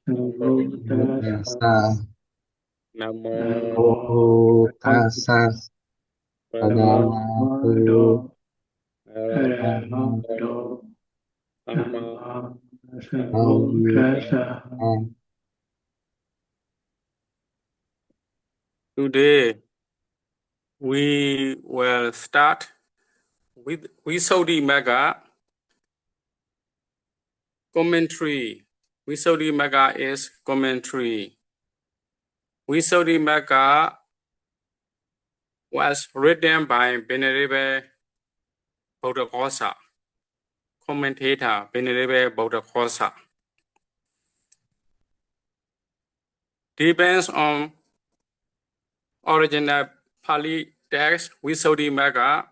Tassa Nam Namo mô Tassa Bhagavato Bhagavato Arahato Arahato Samma Sambuddhassa. Today we will start with Visuddhimagga commentary. Visuddhimagga is commentary. Visuddhimagga was written by Venerable Buddhaghosa, commentator Venerable Buddhaghosa. Depends on original Pali text Visuddhimagga.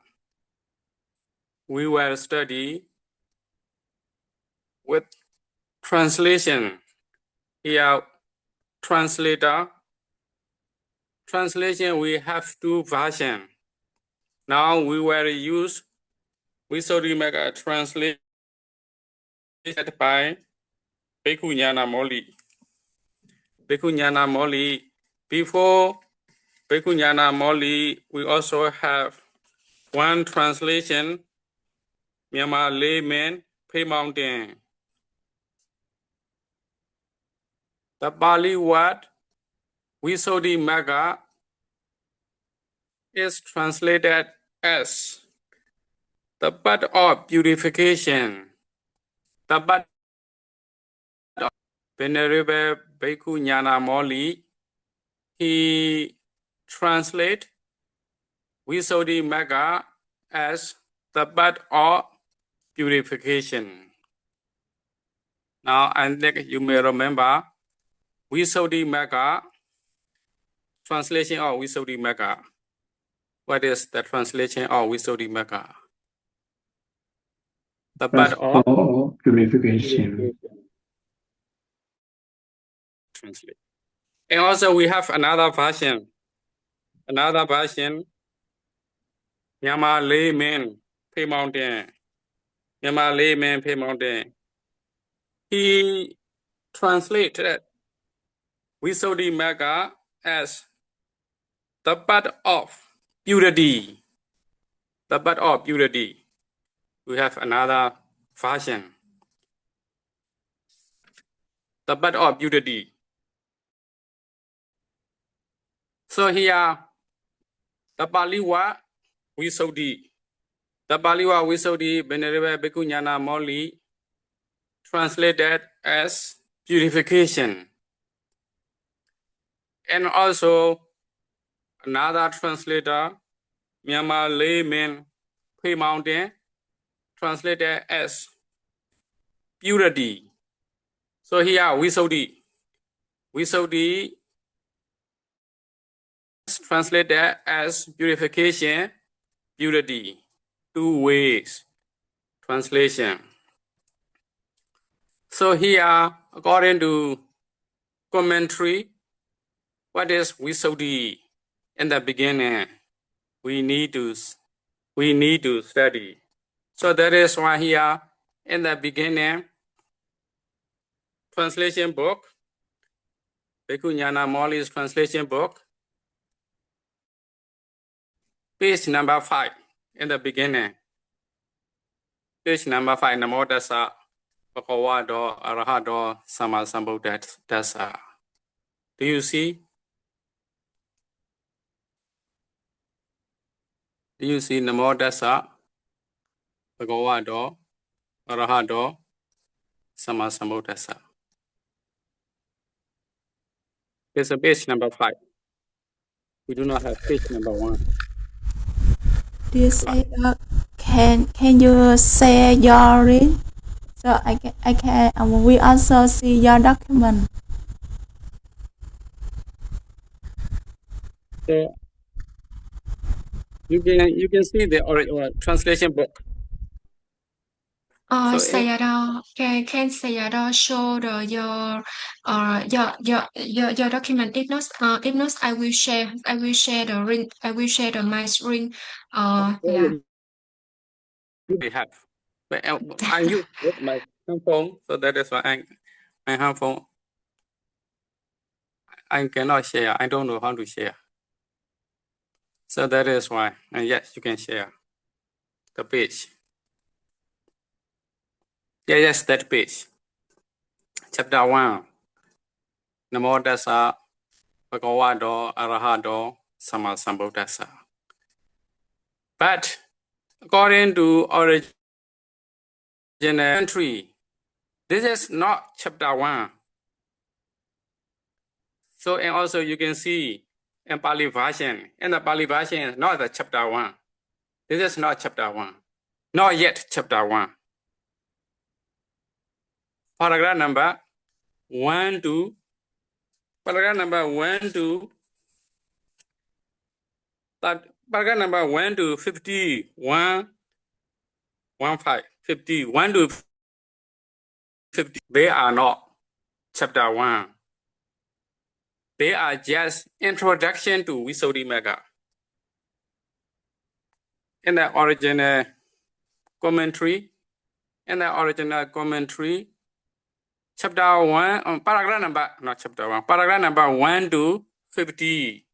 We will study with translation. Here, translator. Translation, we have two versions. Now we will use Visuddhimagga translated by Bhikkhu Nyanamoli. Bhikkhu Nyanamoli. Before Bhikkhu Nyanamoli, we also have one translation, Myanmar layman, Pay Mountain. The Pali word Visuddhimagga is translated as the path of purification. The path of Venerable Bhikkhu Nyanamoli, he translate Visuddhimagga as the path of purification. Now, I think you may remember Visuddhimagga, translation of Visuddhimagga. What is the translation of Visuddhimagga? The path of purification. Translate. And also we have another version. Myanmar layman, Pay Mountain. Myanmar layman, Pay Mountain. He translated Visuddhimagga as the path of purity. The path of purity. We have another version. The path of purity. So here, the Pali word Visuddhi. The Pali word Visuddhi, Venerable Bhikkhu Nyanamoli, translated as purification. And also another translator, Myanmar layman, Pay Mountain, translated as purity. So here Visuddhi. Visuddhi is translated as purification, purity. Two ways translation. So here, according to commentary, what is Visuddhi? In the beginning, we need to study. So that is why here in the beginning, translation book, Bhikkhu Nyanamoli's translation book, page number 5 in the beginning. Page number 5, Namo Tassa Bhagavato Arahato Samma Sambuddhassa. Do you see? Do you see Namo Tassa Bhagavato Arahato Samma Sambuddhassa? It's a page number 5. We do not have page number 1. This can you say your link so I can we also see your document. So you can see the translation book. So Sayadaw, can Sayadaw show your document? If not, I will share the link. I will share my screen. Yeah. We have. But I use my handphone, so that is why I handphone. I cannot share. I don't know how to share. So that is why. And yes, you can share the page. Yeah, yes, that page. Chapter 1. Namo Tassa Bhagavato Arahato Sama Sambuddhassa. But according to original entry, this is not chapter 1. So, and also you can see in Pali version, in the Pali version is not the chapter 1. This is not chapter 1. Not yet chapter 1. Paragraph number 1 to paragraph number 1 to paragraph number 1 to 51 51 to 50, they are not chapter 1. They are just introduction to Visuddhimagga. In the original commentary, chapter 1, paragraph number, not chapter 1, paragraph number 1 to 50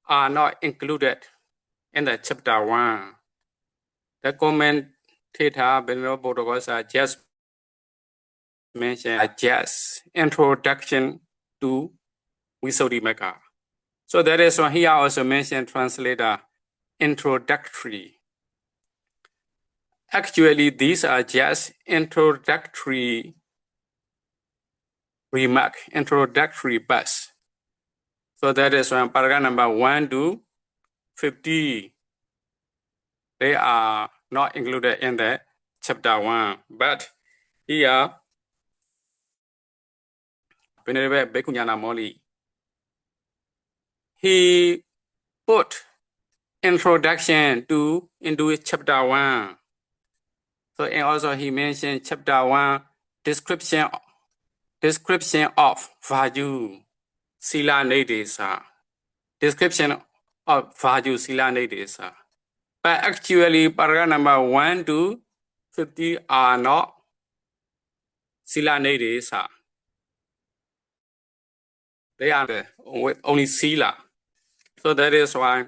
are not included in the chapter 1. The commentator Venerable Buddhaghosa just mentioned just introduction to Visuddhimagga. So that is why here also mentioned translator introductory. Actually, these are just introductory remark, introductory parts. So that is why paragraph number 1 to 50, they are not included in the chapter 1. But here, Venerable Bhikkhunyana Moli, he put introduction into chapter 1. So and also he mentioned chapter 1 description of Vajju Sila Nidesa. Description of Vajju Sila Nidesa. But actually paragraph number 1 to 50 are not Sila Nidesa. They are with only Sila. So that is why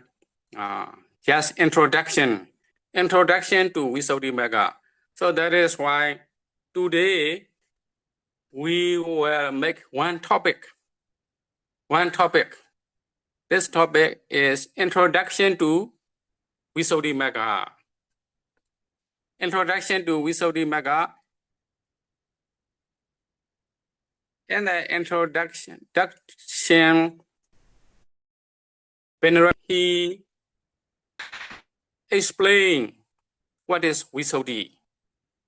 just introduction to Visuddhimagga. So that is why today we will make one topic. This topic is introduction to Visuddhimagga. Introduction to Visuddhimagga. In the introduction, he explained what is Visuddhi.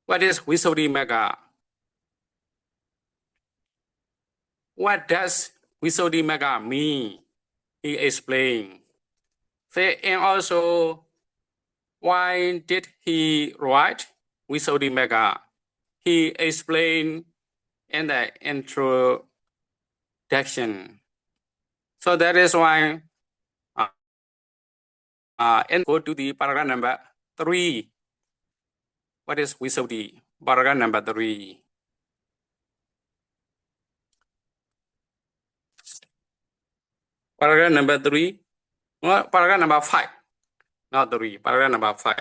What is Visuddhimagga? What does Visuddhimagga mean? He explained. And also, why did he write Visuddhimagga? He explained in the introduction. So that is why and go to the paragraph number 3. What is Visuddhi? Paragraph number 3. Paragraph number 3. Well, paragraph number 5. Not 3. Paragraph number 5.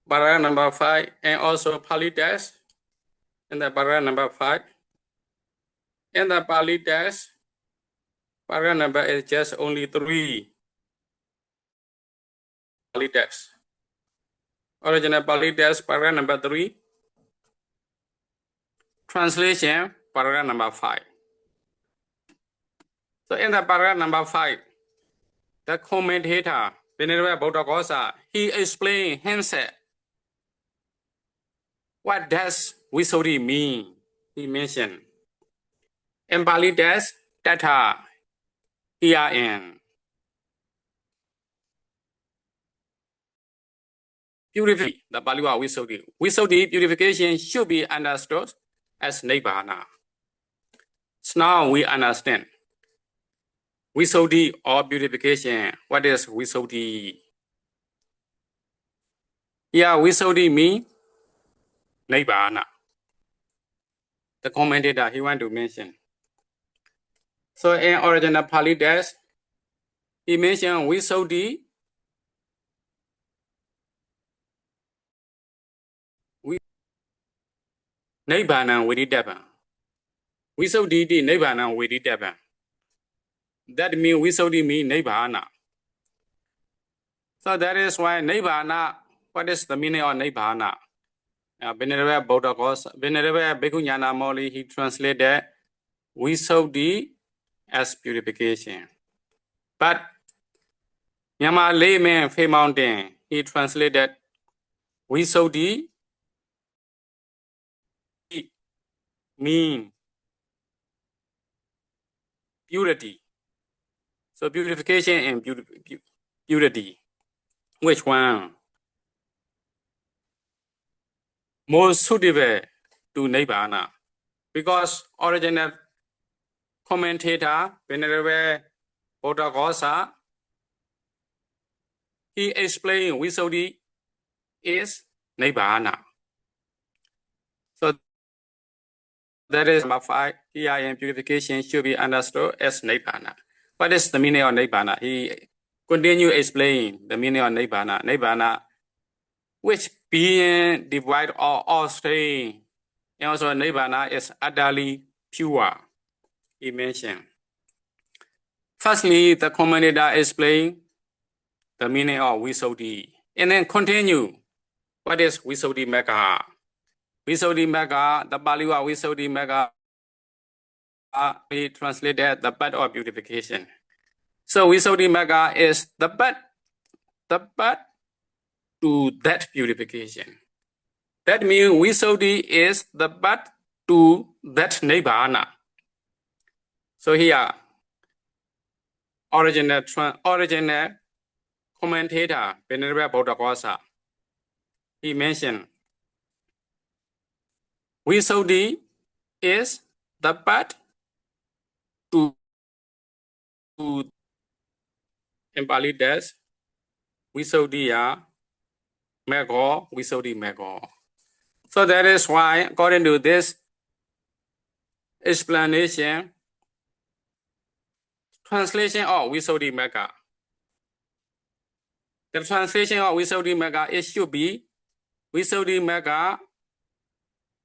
Paragraph number 5 and also Pali text. In the paragraph number 5. In the Pali text, paragraph number is just only 3. Pali text. Original Pali text, paragraph number 3. Translation, paragraph number 5. So in the paragraph number 5, the commentator, Venerable Buddhaghosa, he explained himself. What does Visuddhi mean? He mentioned. In Pali text, Tata, herein. Purify, the Pali word Visuddhi. Visuddhi, purification, should be understood as Nibbana. So now we understand. Visuddhi or purification. What is Visuddhi? Yeah, Visuddhi means Nibbana. the commentator he want to mention. So in original Pali text, he mentioned Visuddhi, Nibbana Viditapa. Visuddhi di Nibbana Viditapa. That means Visuddhi means Nibbana. So that is why Nibbana, what is the meaning of Nibbana? Venerable Buddha Ghosa, Venerable Bhikkhu Nyana Moli, he translated Visuddhi as purification. But Myanmar layman Fei Mountain, he translated Visuddhi mean purity. So purification and purity. Which one more suitable to Nibbana? Because original commentator Venerable Buddha Ghosa, he explained Visuddhi is Nibbana. So that is number 5. Here purification should be understood as Nibbana. What is the meaning of Nibbana? He continue explain the meaning of Nibbana. Nibbana, which being devoid of all stain, and also Nibbana is utterly pure. He mentioned. Firstly, the commentator explain the meaning of Visuddhi, and then continue. What is Visuddhi Magga? Visuddhi Magga, the Pali word Visuddhi Magga, we translated the path of purification. So Visuddhi Magga is the path to that purification. That means Visuddhi is the path to that Nibbana. So here, original commentator Venerable Buddha Ghosa, he mentioned Visuddhi is the path to in Pali text Visuddhiya Magga Visuddhi Magga. So that is why, according to this explanation, translation of Visuddhi Magga. The translation of Visuddhi Magga, it should be Visuddhi Magga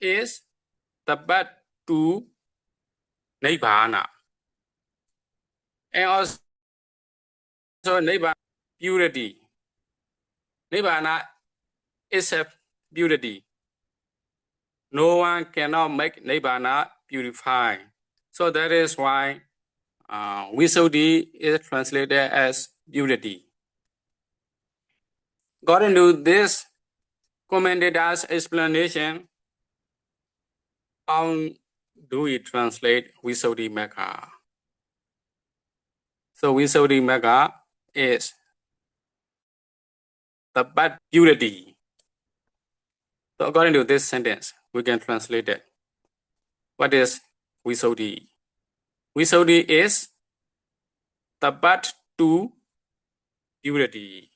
is the path to Nibbana. And also Nibbana purity. Nibbana is a purity. No one cannot make Nibbana purify. So that is why Visuddhi is translated as purity. According to this commentator's explanation, how do we translate Visuddhi Magga? So Visuddhi Magga is the path purity. So according to this sentence, we can translate it. What is Visuddhi? Visuddhi is the path to purity.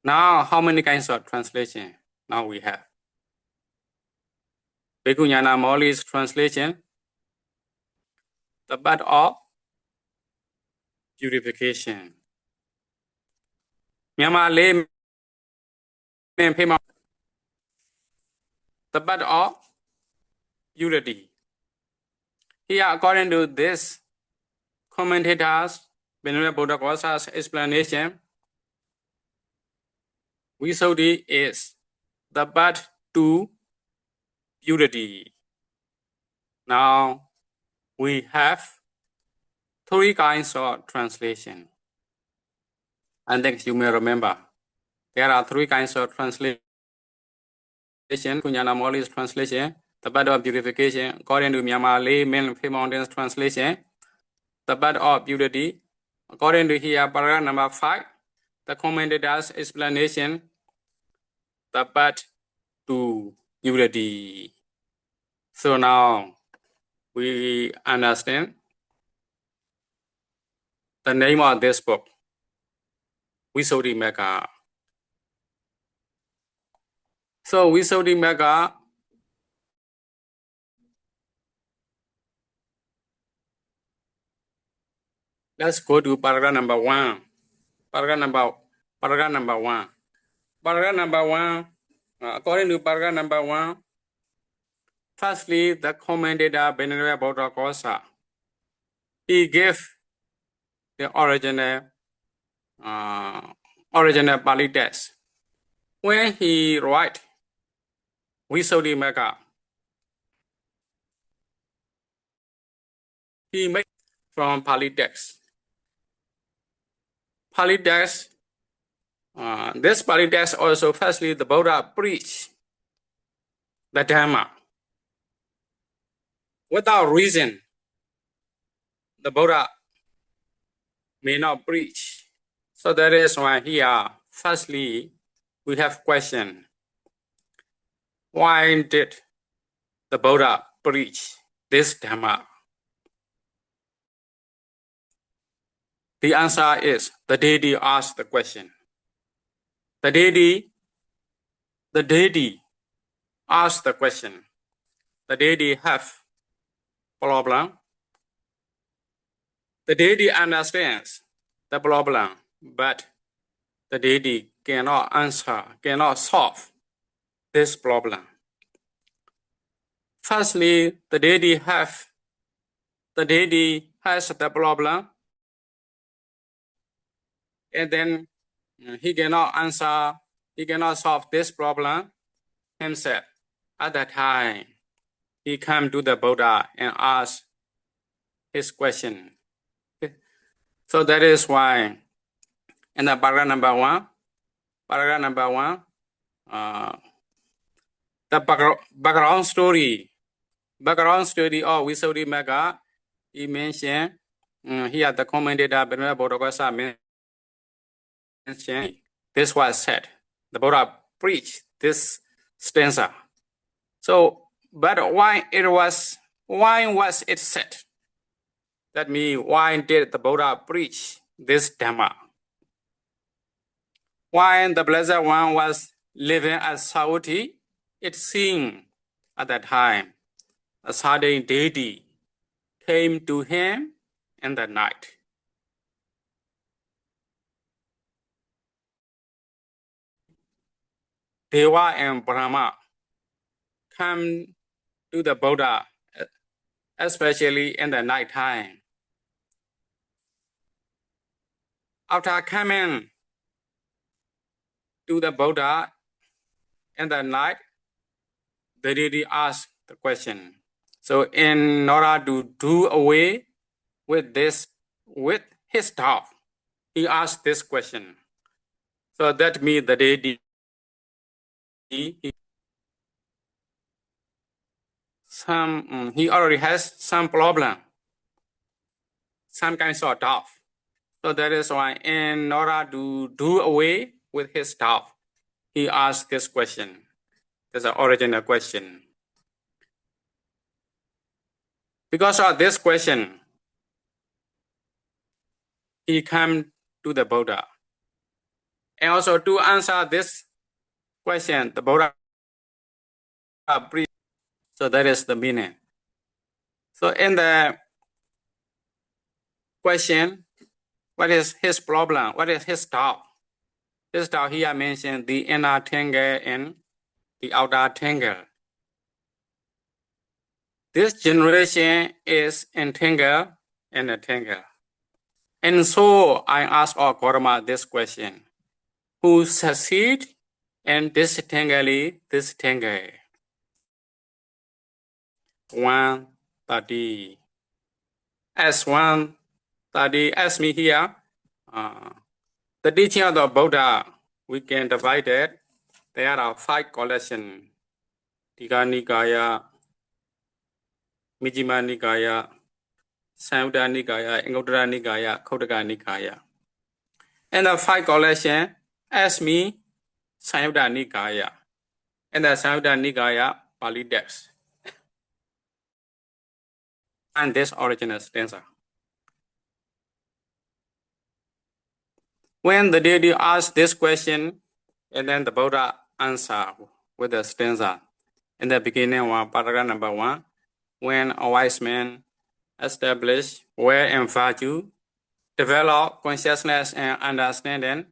Now, how many kinds of translation now we have? Bhikkhu Nyana Mauli's translation, the path of purification. Myanmar layman Pei Mountain, the path of purity. Here, according to this commentators, Venerable Buddha Ghosa's explanation, Visuddhi is the path to purity. Now, we have 3 kinds of translation. And then you may remember, there are 3 kinds of translation. Kunyana Mauli's translation, the path of purification. According to Myanmar layman Pei Mountain's translation, the path of purity. According to here, paragraph number 5, the commentator's explanation, the path to purity. So now we understand the name of this book, Visuddhi Magga. So Visuddhi Magga Let's go to paragraph number 1. Paragraph number 1. Paragraph number 1. According to paragraph number 1, firstly, the commentator Venerable Buddha Kosa, he gave the original Pali text. When he write Visuddhimagga, he made from Pali text. Pali text. This Pali text also, firstly, the Buddha preached the Dhamma. Without reason, the Buddha may not preach. So that is why here, firstly, we have question. Why did the Buddha preach this Dhamma? The answer is the deity asked the question. The deity asked the question. The deity have problem. The deity understands the problem, but the deity cannot answer, cannot solve this problem. Firstly, the deity has the problem, and then he cannot answer, he cannot solve this problem himself. At that time, he came to the Buddha and asked his question. So that is why in the paragraph number 1, the background story of Visuddhimagga, he mentioned here the commentator Venerable Buddha Kosa mentioned this was said. The Buddha preached this stanza. So, but why was it said? That means, why did the Buddha preach this Dhamma? When the Blessed One was living at Savatthi, it seemed at that time a certain deity came to him in the night. Deva and Brahma come to the Buddha, especially in the night time. After coming to the Buddha in the night, the deity asked the question. So in order to do away with his doubt, he asked this question. So that means the deity he already has some problem, some kinds of doubt. So that is why in order to do away with his doubt, he asked this question. That's the original question. Because of this question, he came to the Buddha. And also to answer this question, the Buddha preached. So that is the meaning. So in the question, what is his problem? What is his doubt? His doubt here mentioned the inner tangle and the outer tangle. This generation is entangled and entangled. And so I ask all Gautama this question. Who succeed in disentangling this tangle? 130. As 130, as me here, the teaching of the Buddha, we can divide it. There are 5 collections. Digha Nikaya, Majjhima Nikaya, Samyutta Nikaya, Anguttara Nikaya, Khuddaka Nikaya. And the 5 collections, as me, Samyutta Nikaya. And the Samyutta Nikaya Pali text. And this original stanza. When the deity asked this question, and then the Buddha answered with the stanza. In the beginning of paragraph number 1, when a wise man established where and virtue develop consciousness and understanding,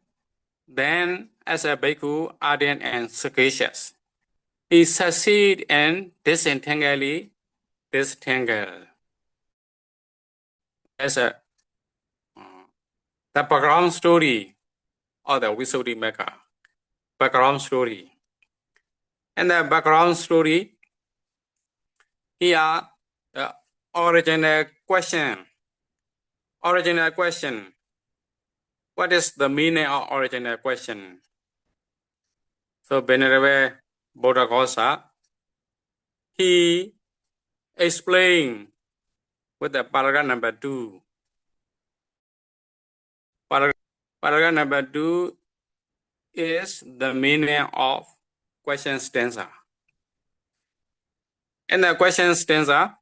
then as a bhikkhu, ardent and sagacious, he succeed in disentangle. As a the background story of the Visuddhimagga. Background story. And the background story, here the original question. Original question. What is the meaning of original question? So Venerable Buddhaghosa, he explained with the paragraph number 2. Paragraph number 2 is the meaning of question stanza. In the question stanza,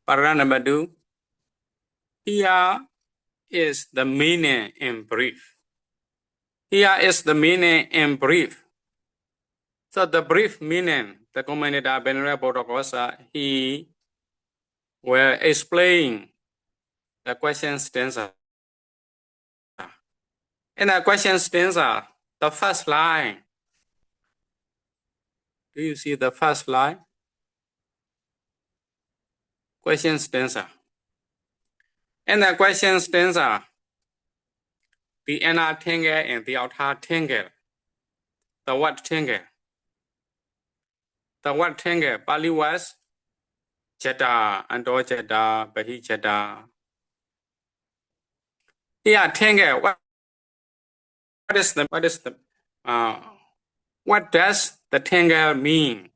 paragraph number 2, here is the meaning in brief. Here is the meaning in brief. So the brief meaning, the commentator Venerable Buddhaghosa, he will explain the question stanza. In the question stanza, the first line, do you see the first line? Question stanza. In the question stanza, the inner tangle and the outer tangle. The word tangle. The word tangle, Pali was Jata, Ando Jata, Bahi Jata. Here, tangle, what does the tangle mean?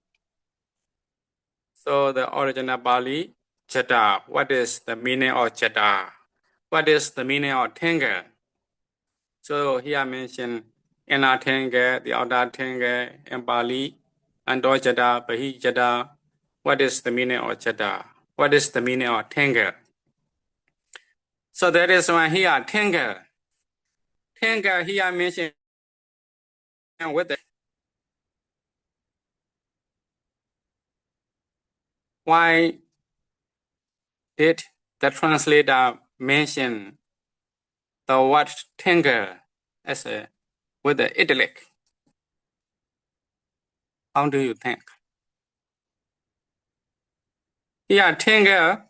So the original Pali, Jata, what is the meaning of Jata? What is the meaning of tangle? So here I mentioned inner tangle, the outer tangle, in Pali, Ando Jata, Bahi Jata. What is the meaning of Jata? What is the meaning of tangle? So that is why here tangle. Tangle here I mentioned with the why did the translator mention the word tangle as a with the italic? How do you think? Here tangle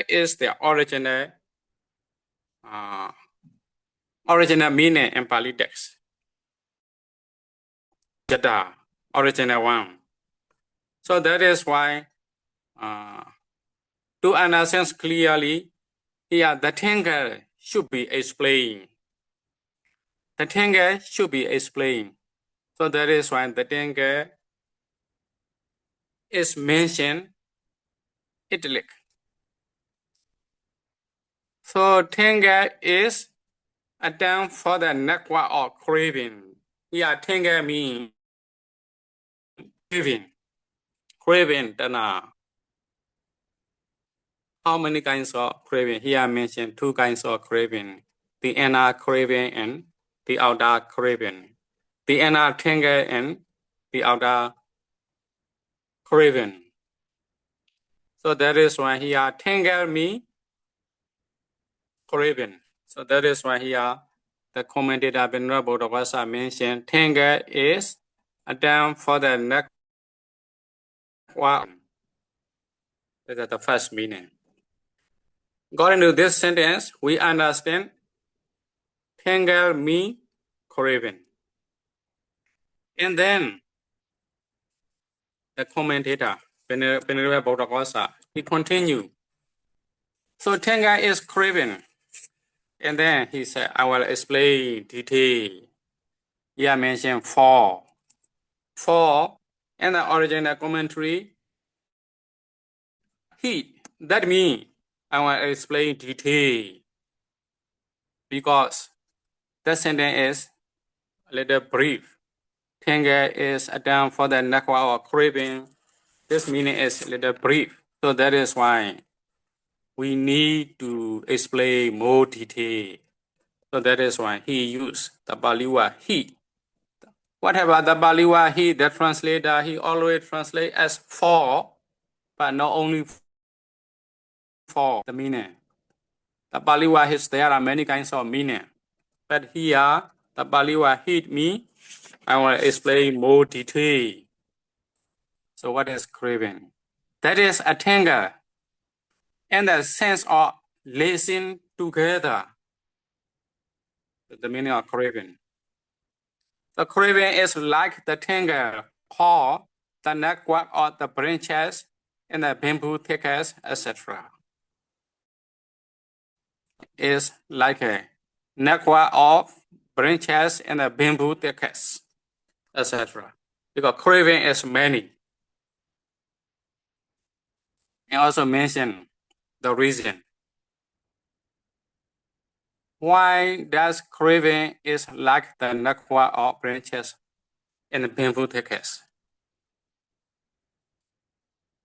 is the original meaning in Pali text. Jata, original one. So that is why to understand clearly, here the tangle should be explained. The tangle should be explained. So that is why the tangle is mentioned italic. So tangle is a term for the network of craving. Here tangle means craving. Craving, Tana. How many kinds of craving? Here I mentioned 2 kinds of craving. The inner craving and the outer craving. The inner tangle and the outer craving. So that is why here tangle means craving. So that is why here the commentator Venerable Buddhaghosa mentioned tangle is a term for the network. That is the first meaning. According to this sentence, we understand tangle means craving. And then the commentator, Venerable Buddhaghosa, he continued. So tangle is craving. And then he said, I will explain detail. Here I mentioned 4. 4 in the original commentary, heat. That means I will explain detail. Because the sentence is a little brief. Tangle is a term for the network of craving. This meaning is a little brief. So that is why we need to explain more detail. So that is why he used the Pali word he. Whatever the Pali word he, the translator, he always translate as 4, but not only for the meaning. The Pali word hits, there are many kinds of meaning. But here, the Pali word hit me, I will explain more detail. So what is craving? That is a tangle and the sense of lacing together. The meaning of craving. The craving is like the tangle, or the network of the branches in the bamboo thickets, etc. Is like a network of branches in the bamboo thickets, etc. Because craving is many. And also mention the reason. Why does craving is like the network of branches in the bamboo thickets?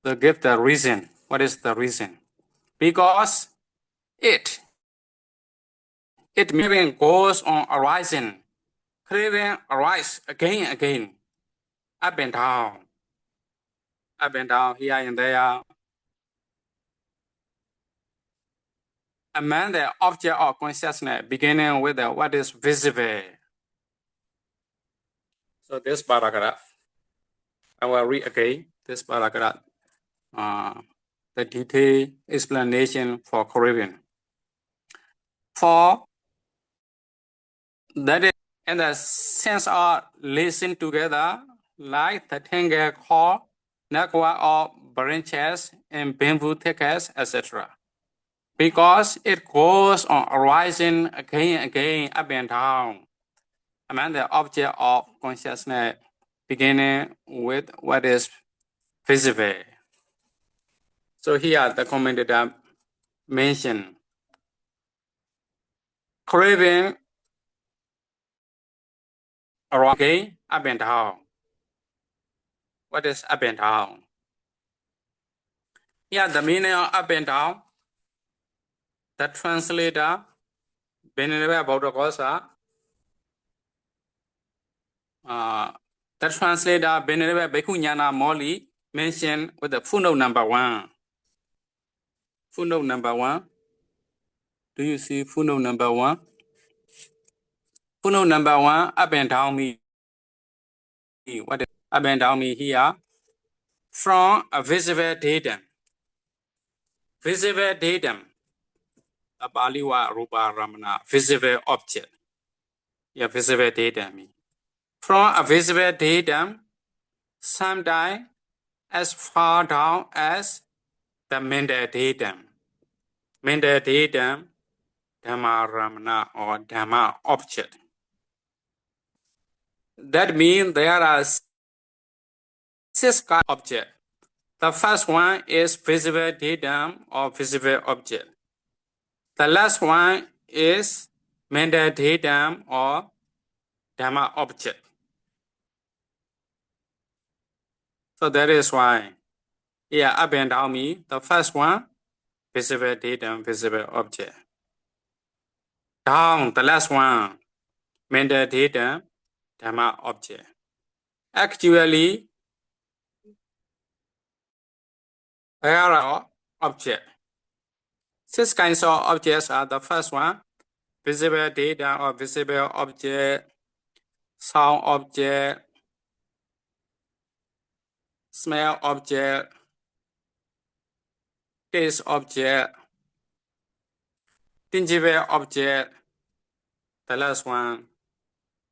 To give the reason. What is the reason? Because it maybe goes on arising. Craving arise again and again, up and down, here and there. Among the object of consciousness, beginning with what is visible. So this paragraph, I will read again this paragraph. The detailed explanation for craving. For that is in the sense of lacing together like the tangle cord, network of branches and bamboo thickets, etc. Because it goes on arising again and again, up and down, among the object of consciousness, beginning with what is visible. So here the commentator mentioned craving around again, up and down. What is up and down? Here the meaning of up and down, the translator, Benedict Baudagosa, the translator Benedict Bekunyana Moli mentioned with the footnote number 1. Footnote number 1. Do you see footnote number 1? Footnote number 1, up and down me. What is up and down me here? From a visible datum. Visible datum. A Baliwa Rupa Ramana. Visible object. Yeah, visible datum. From a visible datum, sometimes as far down as the mental datum. Mental datum, Dhamma Ramana or Dhamma object. That means there are 6 kinds of objects. The first one is visible datum or visible object. The last one is mental datum or Dhamma object. So that is why, here up and down me, the first one, visible datum, visible object. Down, the last one, mental datum, Dhamma object. Actually, there are objects. 6 kinds of objects are the first one, visible data or visible object, sound object, smell object, taste object, tangible object, the last one,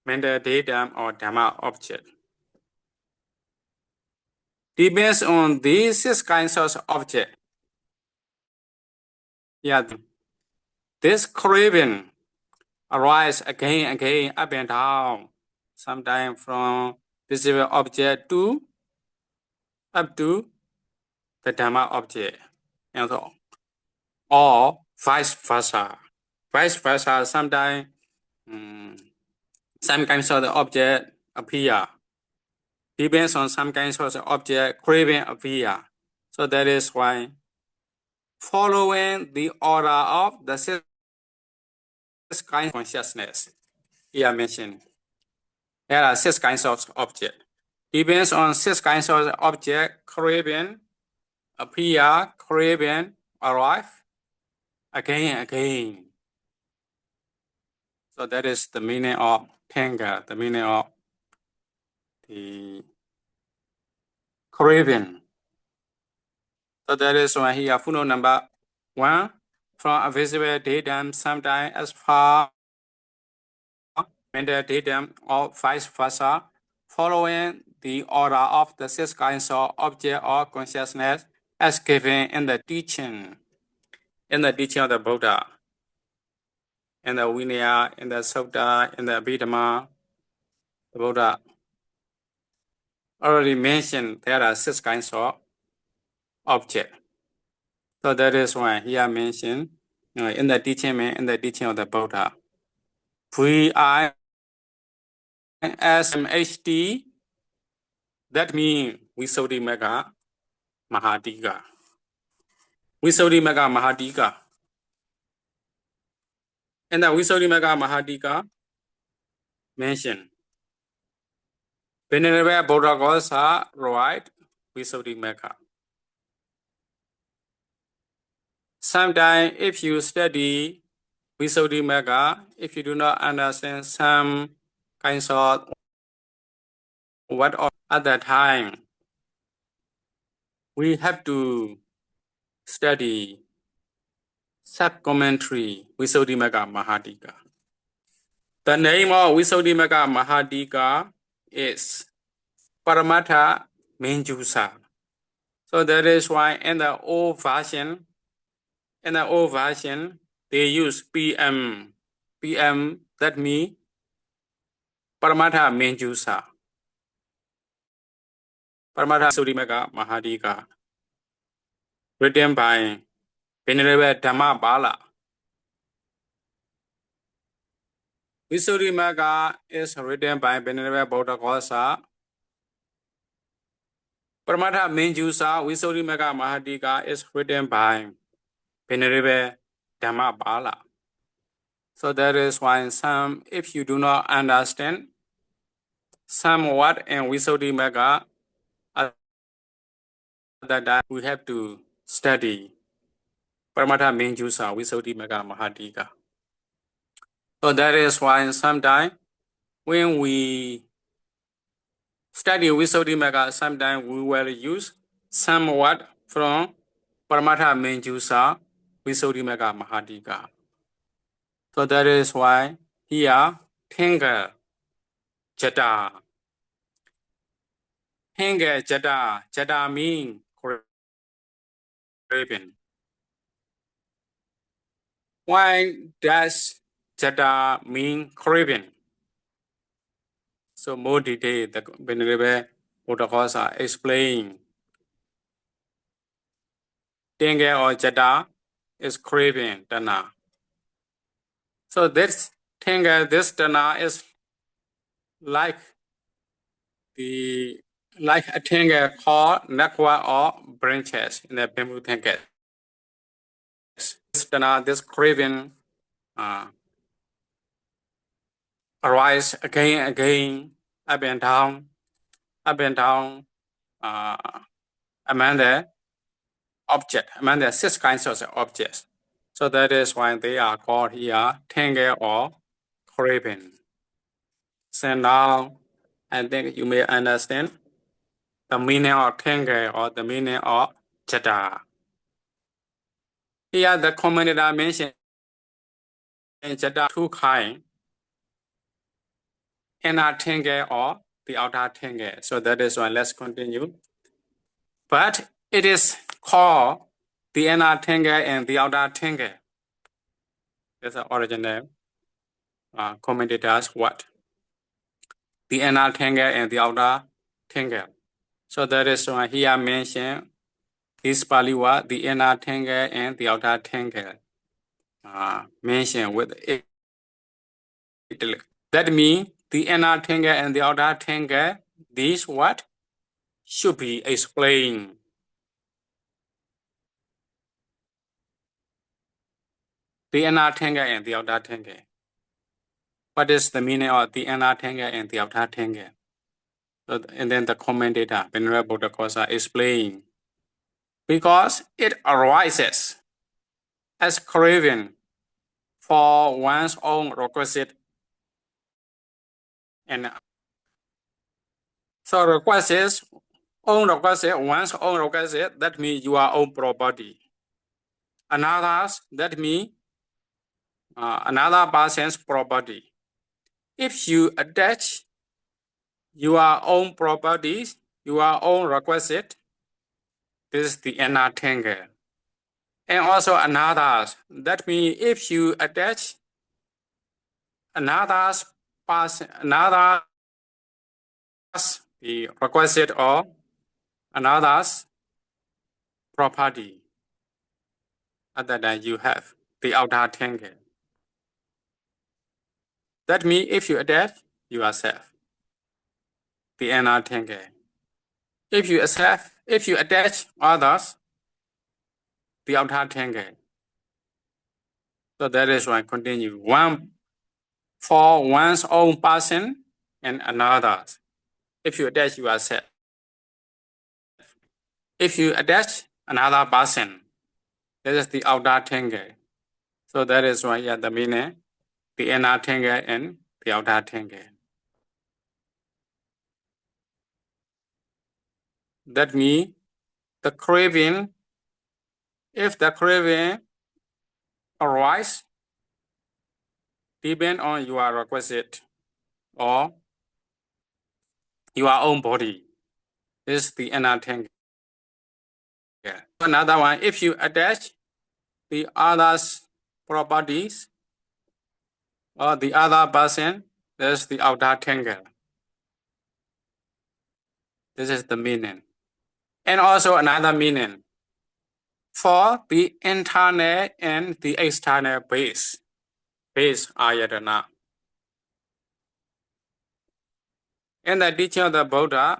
mental datum or Dhamma object. Depends on these 6 kinds of objects. Yeah, this craving arise again and again, up and down, sometimes from visible object to up to the Dhamma object, and so, or vice versa. Vice versa, sometimes some kinds of the object appear. Depends on some kinds of the object, craving appear. So that is why, following the order of the 6 kinds of consciousness, here mentioned, there are 6 kinds of object. Depends on 6 kinds of the object, craving appear, craving arrive again and again. So that is the meaning of Tenga, the meaning of the craving. So that is why here footnote number 1, from a visible datum, sometimes as far mental datum or vice versa, following the order of the 6 kinds of object or consciousness as given in the teaching of the Buddha, in the Vinaya, in the Sutta, in the Abhidhamma. The Buddha already mentioned there are 6 kinds of object. So that is why here mentioned in the teaching of the Buddha. VISMHT, that means Visuddhimagga Mahadika. Visuddhimagga Mahadika. And the Visuddhimagga Mahadika mentioned Venerable Buddha Ghosa write Visuddhimagga. Sometimes if you study Visuddhimagga, if you do not understand some kinds of what at that time, we have to study sub-commentary Visuddhimagga Mahadika. The name of Visuddhimagga Mahadika is Paramatha Menjusa. So that is why in the old version, they use PM. PM, that means Paramatha Menjusa. Paramatha Visuddhimagga Mahadika, written by Venerable Dhammapala. Visuddhimagga is written by Venerable Buddha Ghosa. Paramatha Menjusa Visuddhimagga Mahadika is written by Venerable Dhammapala. So that is why if you do not understand somewhat in Visuddhimagga, at that time we have to study Paramatha Menjusa Visuddhimagga Mahadika. So that is why sometimes when we study Visuddhimagga, sometimes we will use somewhat from Paramatha Menjusa Visuddhimagga Mahadika. So that is why here Tenga Jata. Tenga Jata. Jata means craving. Why does Jata mean craving? So more detail, the Venerable Buddha Ghosa explain. Tenga or Jata is craving, Dana. So this Tenga, this Dana is like a Tenga called Nakwa or branches in the bamboo Tenga. This Dana, this craving arise again and again, up and down, among the object, among the 6 kinds of objects. So that is why they are called here Tenga or craving. So now I think you may understand the meaning of Tenga or the meaning of Jata. Here the commentator mentioned in Jata 2 kinds, inner Tenga or the outer Tenga. So that is why let's continue. But it is called the inner Tenga and the outer Tenga. That's the original commentators what? The inner Tenga and the outer Tenga. So that is why here mentioned this Pali word, the inner Tenga and the outer Tenga. Mentioned with italic. That means the inner Tenga and the outer Tenga, these what? Should be explained. The inner Tenga and the outer Tenga. What is the meaning of the inner Tenga and the outer Tenga? So, and then the commentator, Venerable Buddha Ghosa, explain. Because it arises as craving for one's own requisite. And so requisite, own requisite, one's own requisite, that means your own property. Another's, that means another person's property. If you attach your own properties, your own requisite, this is the entangle. And also another's, that means if you attach another's person, another's the requisite or another's property, other than you have the outer tangle. That means if you attach yourself, the inner tangle. If you attach others, the outer tangle. So that is why continue one for one's own person and another's. If you attach yourself, if you attach another person, that is the outer tangle. So that is why the meaning, the inner tangle and the outer tangle. That means the craving, if the craving arise, depend on your requisite or your own body. This is the inner tangle. Another one, if you attach the other's properties or the other person, there's the outer tangle. This is the meaning. And also another meaning for the internal and the external base. Base ayatana. In the teaching of the Buddha,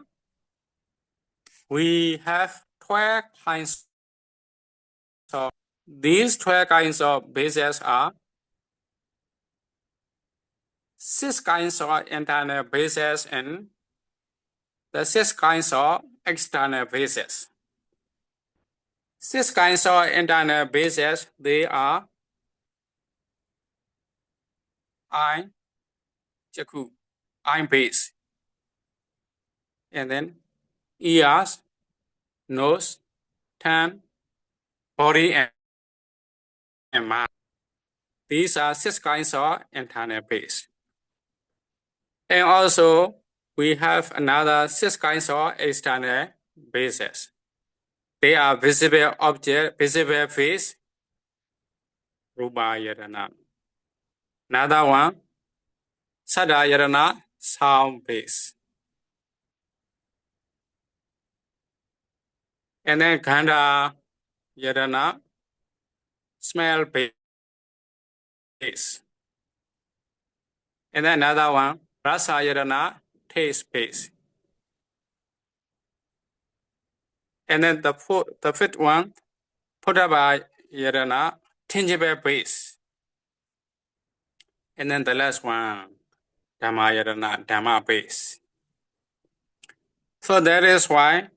we have 12 kinds of, these 12 kinds of bases are 6 kinds of internal bases and the 6 kinds of external bases. 6 kinds of internal bases, they are eye, chaku, eye base, and then ears, nose, tongue, body, and mind. These are 6 kinds of internal base. And also, we have another 6 kinds of external bases. They are visible object, visible face, rupa yadana. Another one, sada yadana, sound base. And then gandha yadana, smell base. And then another one, rasa yadana, taste base. And then the 5th one, Potaba yadana, tangible base. And then the last one, Dhamma yadana, Dhamma base. So that is why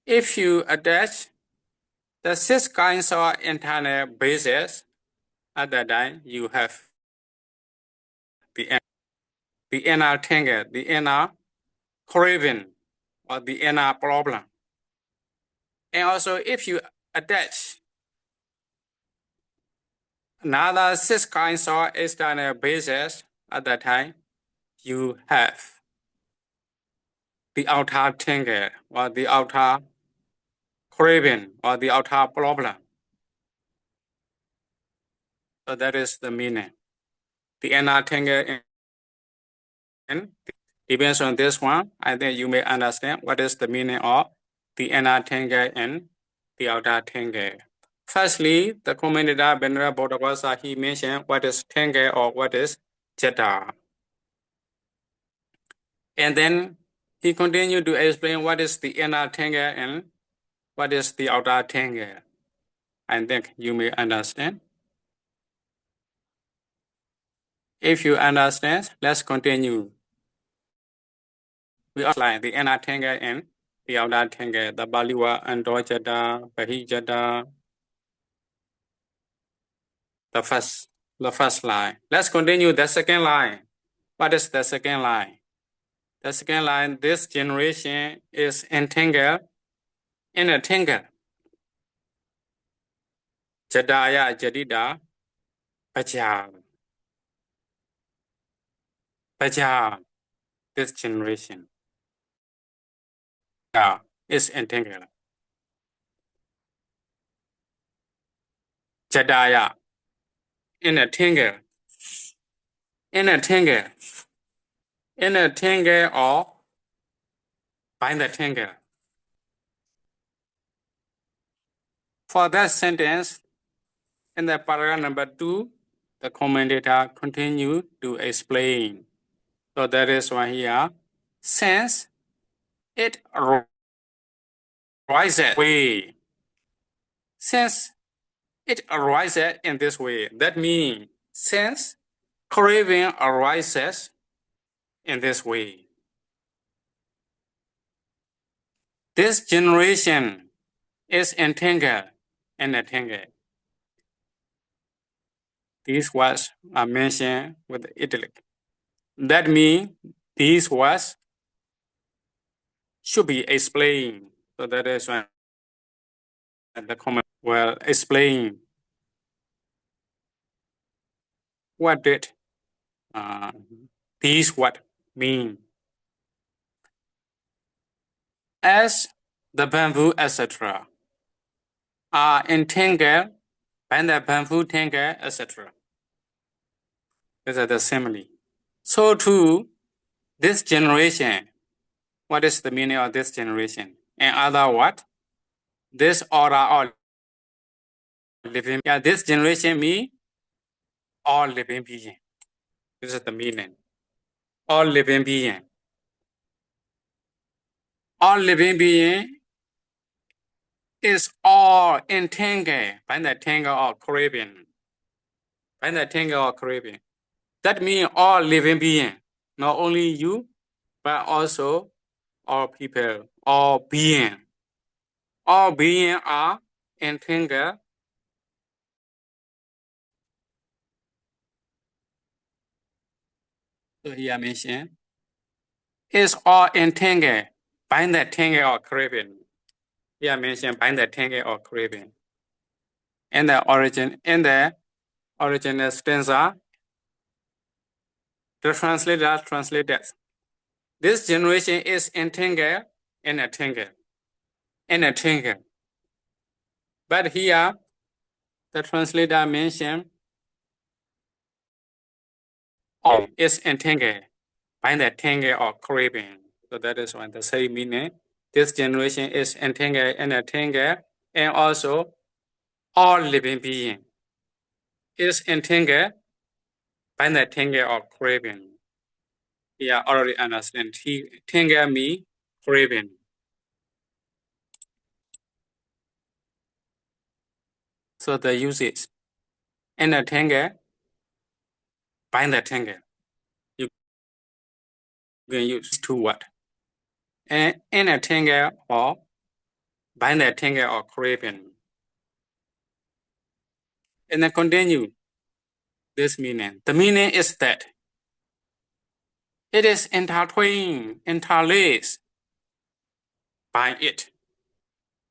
if you attach the 6 kinds of internal bases, at that time you have the inner tangle, the inner craving, or the inner problem. And also if you attach another 6 kinds of external bases, at that time you have the outer tangle, or the outer craving, or the outer problem. So that is the meaning. The inner tangle and depends on this one. I think you may understand what is the meaning of the inner tangle and the outer tangle. Firstly, the commentator Venerable Bodhagasa, he mentioned what is tangle or what is jeta. And then he continued to explain what is the inner tangle and what is the outer tangle. I think you may understand. If you understand, let's continue. We outline the inner tangle and the outer tangle, the Bali word Andojata, Bahijata. the first line. Let's continue the second line. What is the second line? The second line, this generation is entangled in a tangle. Jadaya Jadida Pajal. Pajal. This generation is entangled. Jadaya in a tangle. In a tangle. In a tangle or by the tangle. For that sentence, in the paragraph number 2, the commentator continue to explain. So that is why here, since it arises way, since it arises in this way, that means since craving arises in this way, this generation is entangled and entangled. These words are mentioned with the italic. That means these words should be explained. So that is why the comment will explain what did these what mean. As the bamboo, etc., are entangled by the bamboo tangle, etc. These are the simile. So too, this generation, what is the meaning of this generation? In other words, this order or living, this generation means all living being. This is the meaning. All living being. All living being is all entangled by the tangle of craving. By the tangle of craving. That means all living being, not only you, but also all people, all being. All being are entangled. So here mentioned, is all entangled by the tangle of craving. Here mentioned by the tangle of craving. In the original stanza, the translator translated, this generation is entangled in a tangle. In a tangle. But here, the translator mentioned all is entangled by the tangle of craving. So that is one the same meaning. This generation is entangled in a tangle, and also all living being is entangled by the tangle of craving. Yeah, already understand. Tangle means craving. So the usage in a tangle, by the tangle. You can use two words. And in a tangle or by the tangle or craving. And then continue this meaning. The meaning is that it is intertwined, interlaced by it.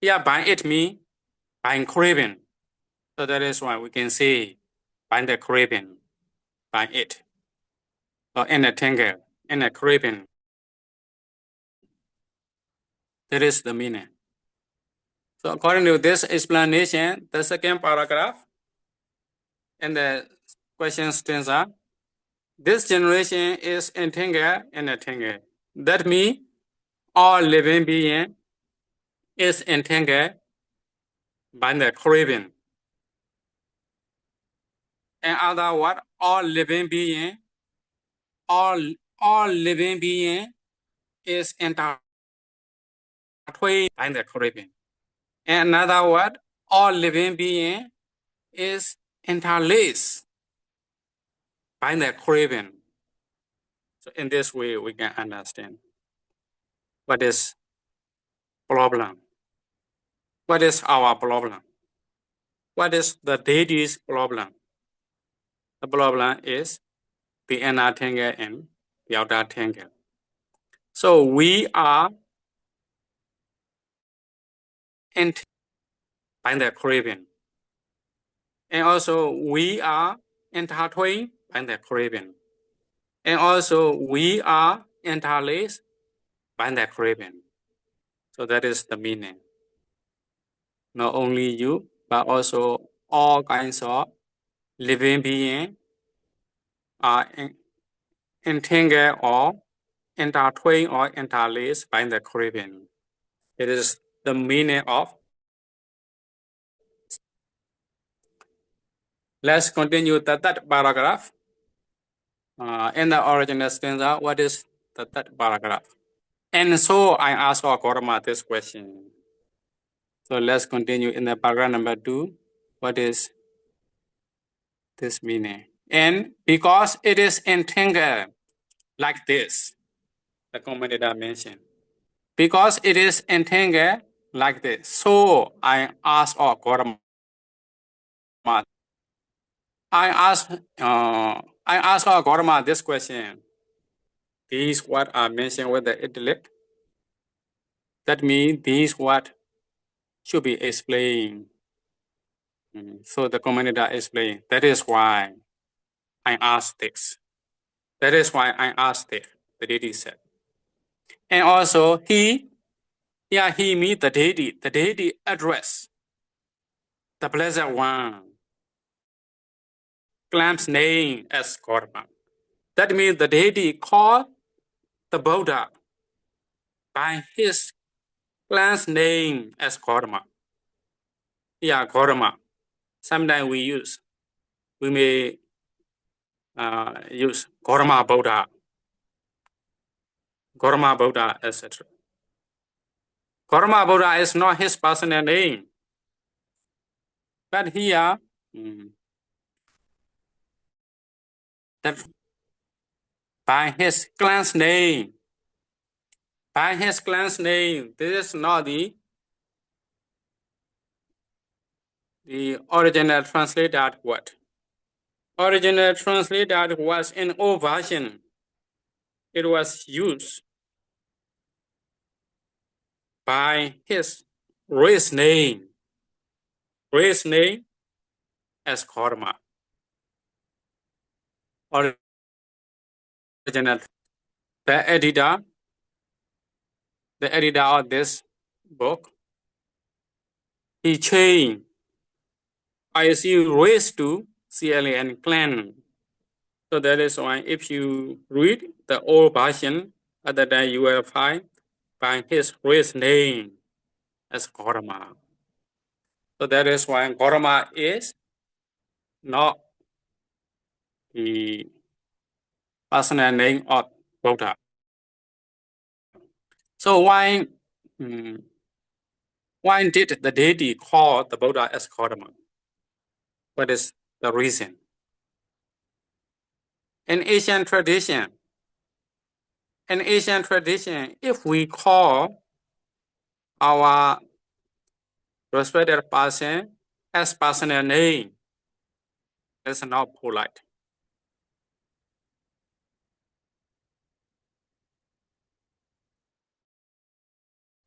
Here, by it means by craving. So that is why we can say by the craving, by it. Or in a tangle, in a craving. That is the meaning. So according to this explanation, the second paragraph in the question stanza, this generation is entangled in a tangle. That means all living being is entangled by the craving. In other words, all living being is intertwined by the craving. In other words, all living being is interlaced by the craving. So in this way, we can understand what is problem. What is our problem? What is the deity's problem? The problem is the inner tangle and the outer tangle. So we are by the Caribbean. And also we are intertwined by the Caribbean. And also we are interlaced by the Caribbean. So that is the meaning. Not only you, but also all kinds of living beings are entangled or intertwined or interlaced by the Caribbean. It is the meaning of. Let's continue the third paragraph. In the original stanza, what is the third paragraph? And so I asked Gautama this question. So let's continue in the paragraph number 2. What is this meaning? And because it is entangled like this, the commentator mentioned. Because it is entangled like this, so I asked Gautama. I asked Gautama this question. These what are mentioned with the italic. That means these what should be explained. So the commentator explained. That is why I asked this. That is why I asked it. The deity said. And also he meet the deity. The deity address the Blessed One. Claims name as Gautama. That means the deity called the Buddha by his class name as Gautama. Gautama. Sometimes we may use Gautama Buddha, etc. Gautama Buddha is not his personal name, but here that by his clan's name. By his clan's name, this is not the original translated word. Original translated was in old version. It was used by his race name as Gautama. Original. The editor of this book, he changed ISU race to CLAN clan. So that is why if you read the old version, at that time you will find by his race name as Gautama. So that is why Gautama is not the personal name of Buddha. So why did the deity call the Buddha as Gautama? What is the reason? In Asian tradition, if we call our respected person as personal name, it's not polite.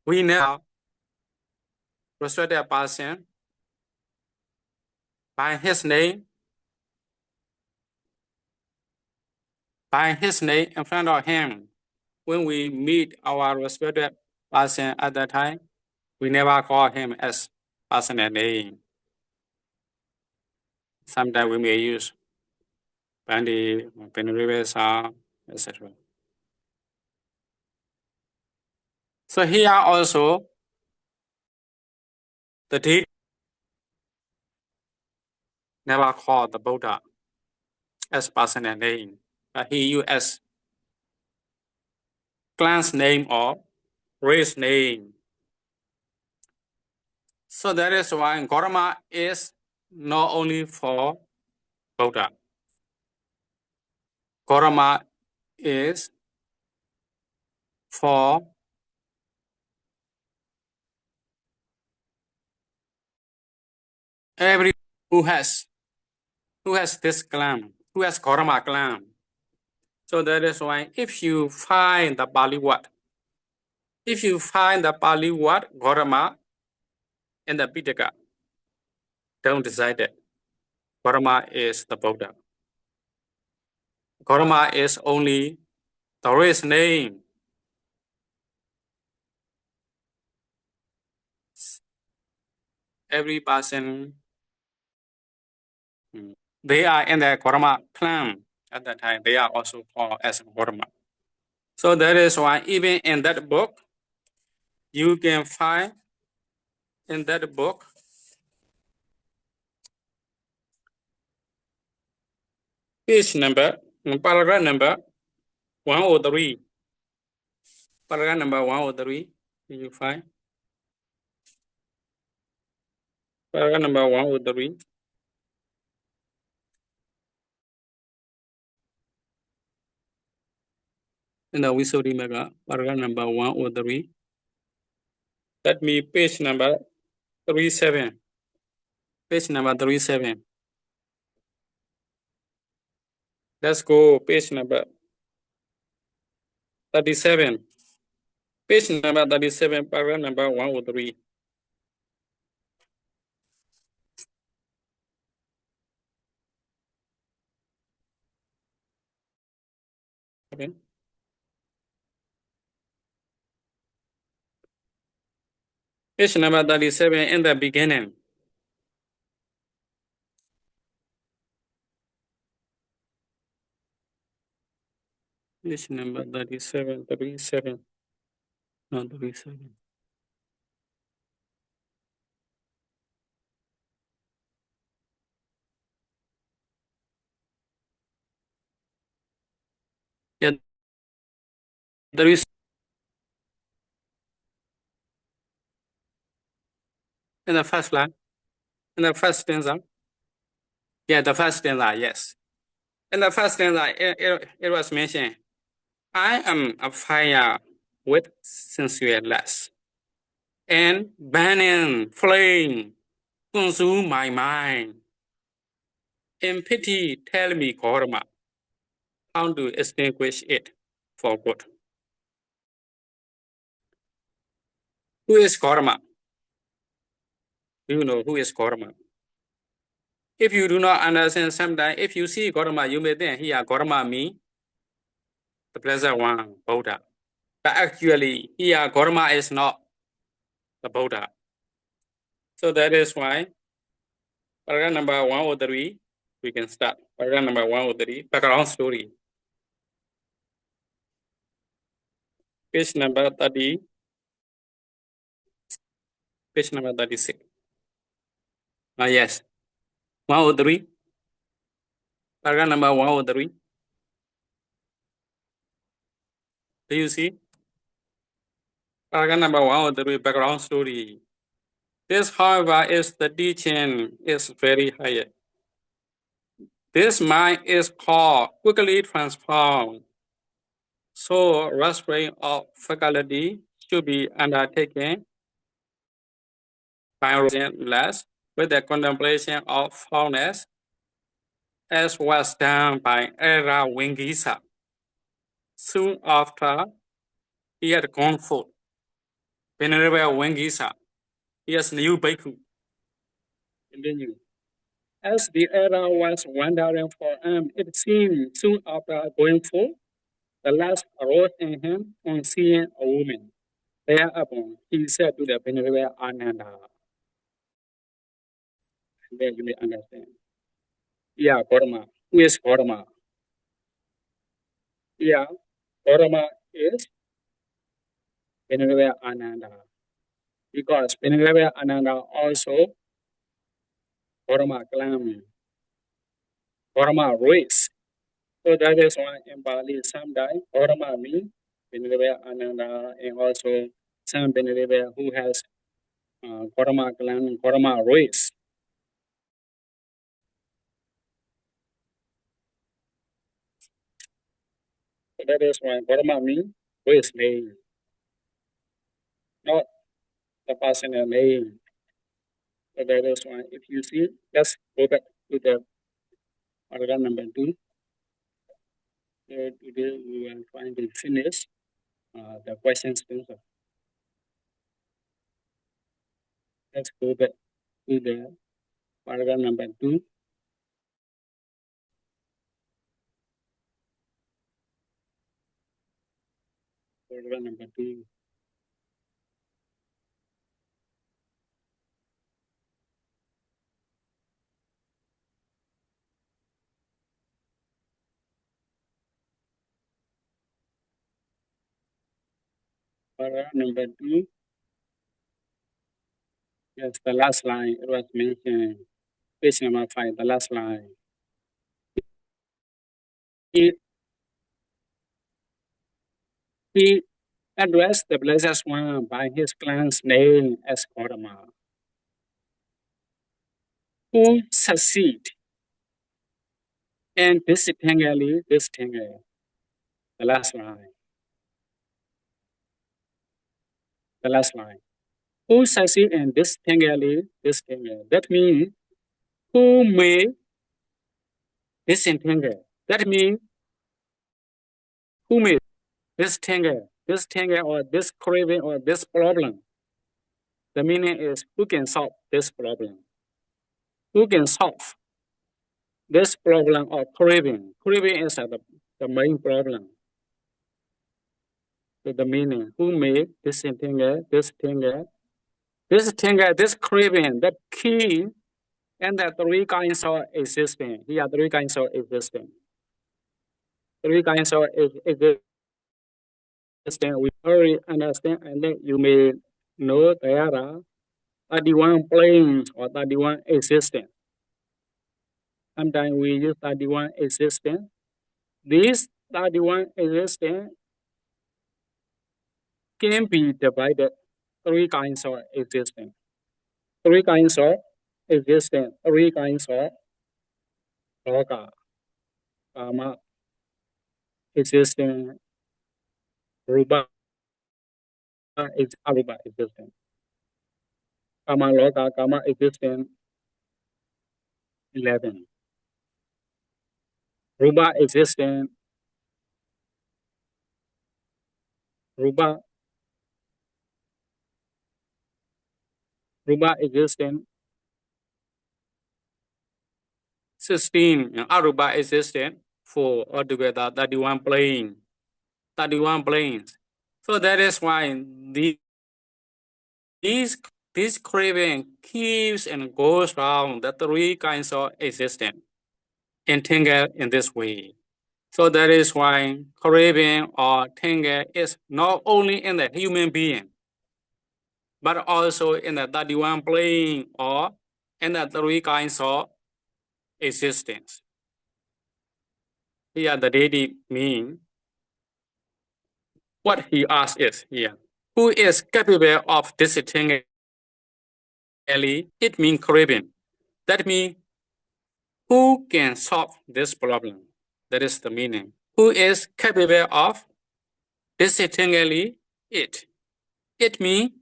We now respected person by his name in front of him. When we meet our respected person at that time, we never call him as personal name. Sometimes we may use Bandi, Penrivesa, etc. So here also, the deity never called the Buddha as personal name, but he used as clan's name or race name. So that is why Gautama is not only for Buddha. Gautama is for everyone who has this clan, who has Gautama clan. So that is why if you find the Pali word, if you find the Pali word Gautama in the Pitaka, don't decide that Gautama is the Buddha. Gautama is only the race name. Every person, they are in the Gautama clan at that time. They are also called as Gautama. So that is why even in that book, you can find in that book page number, paragraph number 103. Paragraph number 103, you find paragraph number 103. In the Visuddhimagga, paragraph number 103. Let me page number 37. Page number 37. Let's go page number 37. Page number 37, paragraph number 103. Okay. Page number 37 in the beginning. Page number 37, 37. No, 37. Yeah, there is in the first line, in the first stanza. Yeah, the first stanza, yes. In the first stanza, it was mentioned, I am a fire with sensual lust, and burning flame consume my mind. In pity, tell me, Gautama, how to extinguish it for good. Who is Gautama? Do you know who is Gautama? If you do not understand, sometimes if you see Gautama, you may think here Gautama means the Blessed One, Buddha. But actually, here Gautama is not the Buddha. So that is why paragraph number 103, we can start. Paragraph number 103, background story. Page number 30, page number 36. Yes, 103. Paragraph number 103. Do you see? Paragraph number 103, background story. This, however, is the teaching is very high. This mind is called quickly transformed. So restraint of faculty should be undertaken by less with the contemplation of formless, as was done by Era Wingisa. Soon after he had gone forth, Venerable Wingisa, he has new bhikkhu. Continue. As the Era was wandering for him, it seemed soon after going forth, the last arose in him on seeing a woman. Thereupon he said to the Venerable Ananda, and then you may understand. Yeah, Gautama. Who is Gautama? Yeah, Gautama is Venerable Ananda. Because Venerable Ananda also Gautama clan, Gautama race. So that is why in Bali, sometimes Gautama means Venerable Ananda, and also some Venerable who has Gautama clan, Gautama race. So that is why Gautama means race name, not the personal name. So that is why if you see, let's go back to the paragraph number 2. So today we are trying to finish the questions answer. Let's go back to the paragraph number 2. Paragraph number 2. Paragraph number 2. Yes, the last line it was mentioned. Page number 5, the last line. He addressed the blessed one by his clan's name as Gautama, who succeed in distinguishing the last line. The last line. Who succeed in distinguishing. That means who may disentangle. That means who may disentangle or this craving or this problem. The meaning is who can solve this problem. Who can solve this problem or craving. Craving is the main problem. So the meaning who may disentangle, this craving, that key, and the three kinds of existing. Here are three kinds of existing. Three kinds of existing. We already understand, and then you may know there are 31 planes or 31 existing. Sometimes we use 31 existing. These 31 existing can be divided three kinds of existing. Three kinds of existing, three kinds of loka, karma, existing, rupa, arupa existing. Karma loka, karma existing, 11. Rupa existing, rupa existing, 16. Arupa existing, 4 altogether, 31 planes. 31 planes. So that is why this craving keeps and goes around the three kinds of existence, entangled in this way. So that is why craving or tangle is not only in the human being, but also in the 31 plane or in the three kinds of existence. Here the deity mean what he asks is here. Who is capable of disentangling? It means craving. That means who can solve this problem? That is the meaning. Who is capable of disentangling it? It means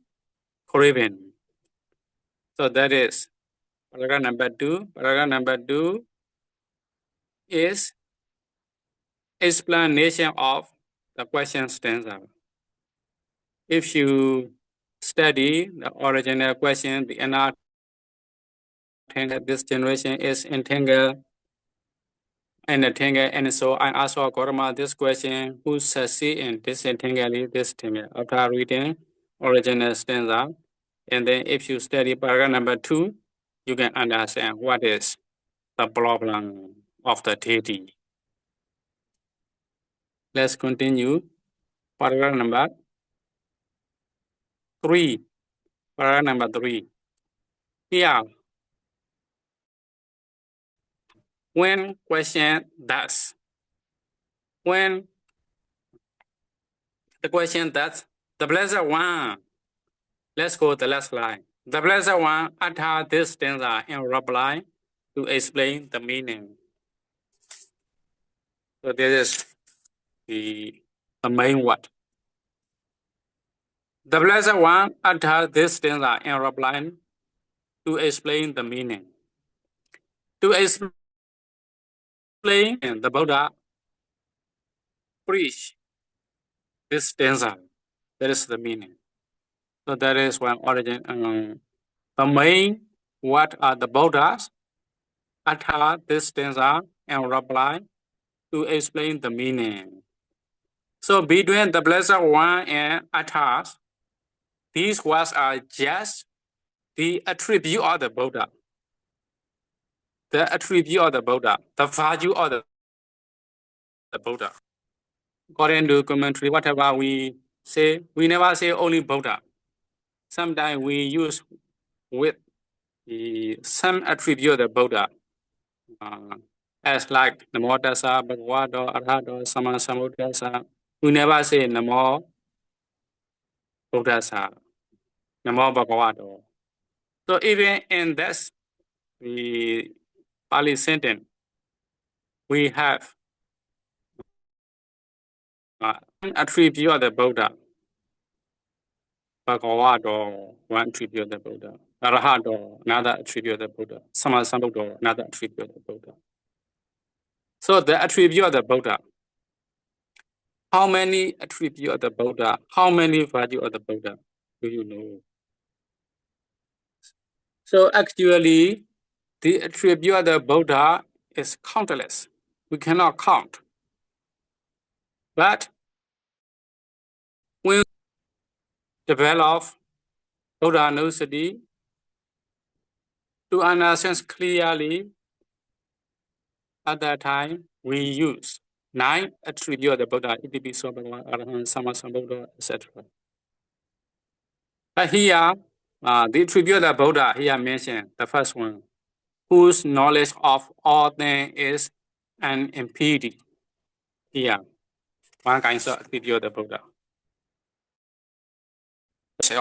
craving. So that is paragraph number 2. Paragraph number 2 is explanation of the question stanza. If you study the original question, the NR this generation is entangled and entangled, and so I ask Gautama this question: who succeed in disentangling this tangle? After reading original stanza, and then if you study paragraph number 2, you can understand what is the problem of the deity. Let's continue. Paragraph number 3. Paragraph number 3. Here, when question does, when the question does, the blessed one, let's go to the last line. The blessed one utter this stanza in reply to explain the meaning. So this is the main word. The blessed one utter this stanza in reply to explain the meaning. To explain the Buddha preach this stanza. That is the meaning. So that is one origin. The main, what are the Buddhas utter this stanza and reply to explain the meaning. So between the Blessed One and Atas, these words are just the attribute of the Buddha. The attribute of the Buddha, the value of the Buddha. According to commentary, whatever we say, we never say only Buddha. Sometimes we use with some attribute of the Buddha, as like Namo Tassa, Bhagavato, Arahato, Sama Sambuddhassa. We never say Namo Buddhassa, Namo Bhagavato. So even in this the Pali sentence, we have one attribute of the Buddha. Bhagavato, one attribute of the Buddha. Arahato, another attribute of the Buddha. Sama Sambuddha, another attribute of the Buddha. So the attribute of the Buddha. How many attributes of the Buddha? How many value of the Buddha? Do you know? So actually, the attribute of the Buddha is countless. We cannot count. But when we develop Buddha Nusati to understand clearly, at that time we use 9 attributes of the Buddha, Itipiso, Bhagavan, Arahant, Sama Sambuddha, etc. But here, the attribute of the Buddha here mentioned, the first one, whose knowledge of all things is unimpeded. Here, one kind of attribute of the Buddha.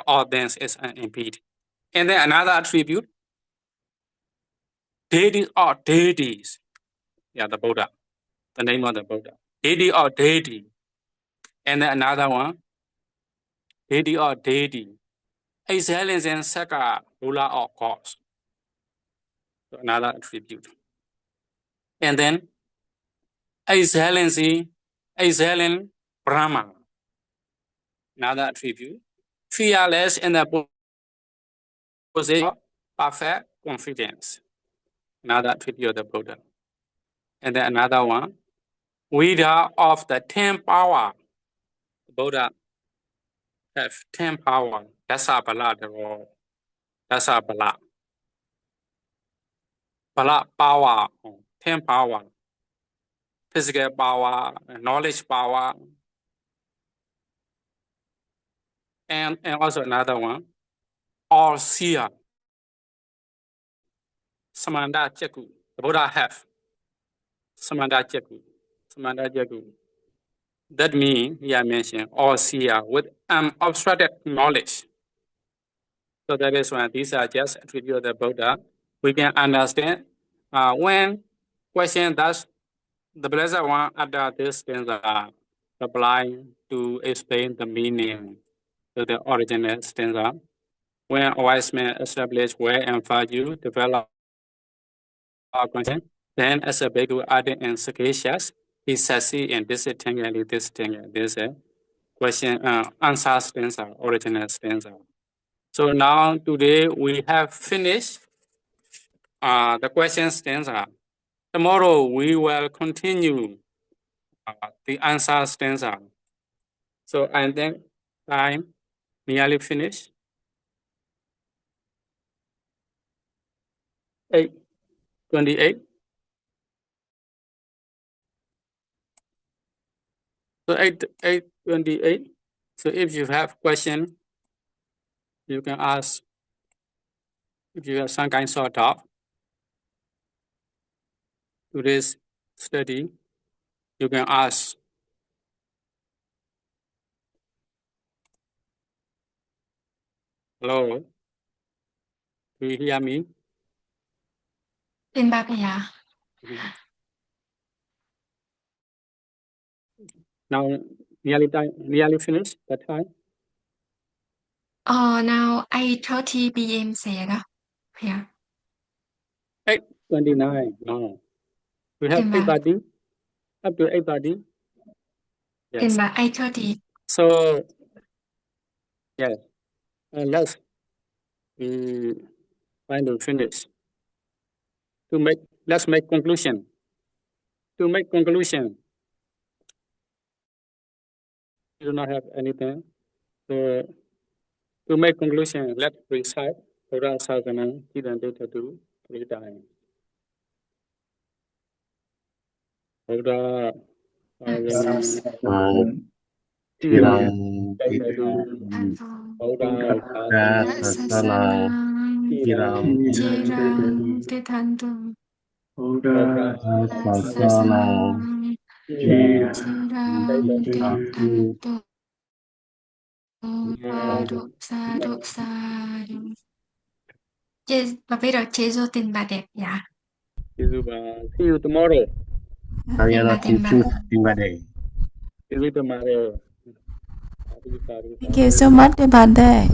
All things is unimpeded. And then another attribute, deities or deities. Yeah, the Buddha, the name of the Buddha. Deity or deity. And then another one, deity or deity. Excellence and Saka, ruler or cause. So another attribute. And then excellency, excellent Brahma. Another attribute. Fearless in the position of perfect confidence. Another attribute of the Buddha. And then another one, leader of the 10 power. The Buddha have 10 power. Dasa Bala, Dasa Bala. Bala power, 10 power. Physical power, knowledge power. And also another one, all seer. Samanda Jagu. The Buddha have Samanda Jagu. Samanda Jagu. That means, here mentioned, all seer with unobstructed knowledge. So that is why these are just attributes of the Buddha. We can understand when question does the Blessed One after this stanza applying to explain the meaning to the original stanza. When a wise man established way and value, develop our conscience, then as a bhikkhu ardent and sagacious, he succeeds in distinguishing this thing. This question answer stanza, original stanza. So now today we have finished the question stanza. Tomorrow we will continue the answer stanza. So I think time nearly finished. 8:28. So 8:28. So if you have question, you can ask. If you have some kind of doubt today's study, you can ask. Hello, do you hear me? Xin ba Paya. Now nearly finished that time. Now 8:30 p.m. sẽ đó. Yeah. 8:29. No, we have Xin ba. 8:30 up to 8:30. Tiền Yes. bạc 8:30. So, yes. Let's try to finish. Let's make conclusion. To make conclusion, you do not have anything. So, to make conclusion, let's recite Buddha Sasana, Chidan Dutta 3 times. Buddha Sasana, Chidan Buddha Sasana, Chiran Titantu. Buddha Sasana. Chiran Titantu. Sadhu, sadhu. Và bây giờ chế vô tiền bà đẹp dạ. See you tomorrow. Sayonara, Tiền bạc. Timbade. See you tomorrow. Thank you so much, Bande.